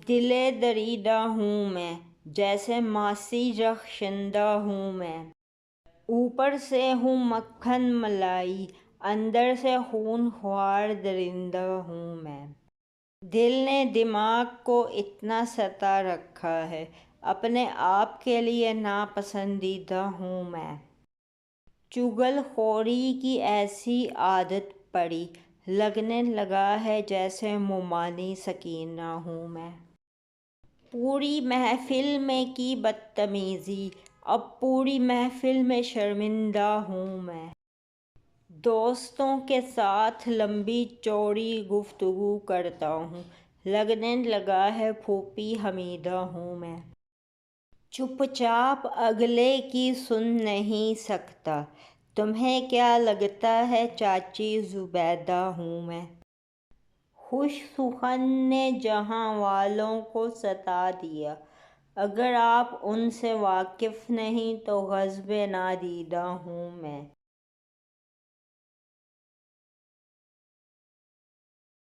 دلے دریدہ ہوں میں، جیسے ماسی رخشندہ ہوں میں۔ اوپر سے ہوں مکھن ملائی، اندر سے خون خوار درندہ ہوں میں۔ دل نے دماغ کو اتنا ستا رکھا ہے، اپنے آپ کے لیے ناپسندیدہ ہوں میں۔ چغل خوری کی ایسی عادت پڑی، لگنے لگا ہے جیسے مومانی سکینہ ہوں میں۔ پوری محفل میں کی بدتمیزی، اب پوری محفل میں شرمندہ ہوں میں۔ دوستوں کے ساتھ لمبی چوڑی گفتگو کرتا ہوں، لگنے لگا ہے پھوپھی حمیدہ ہوں میں۔ چپ چاپ اگلے کی سن نہیں سکتا، تمہیں کیا لگتا ہے چاچی زبیدہ ہوں میں۔ خوش سخن نے جہاں والوں کو ستا دیا، اگر آپ ان سے واقف نہیں تو غصب نادیدہ ہوں میں۔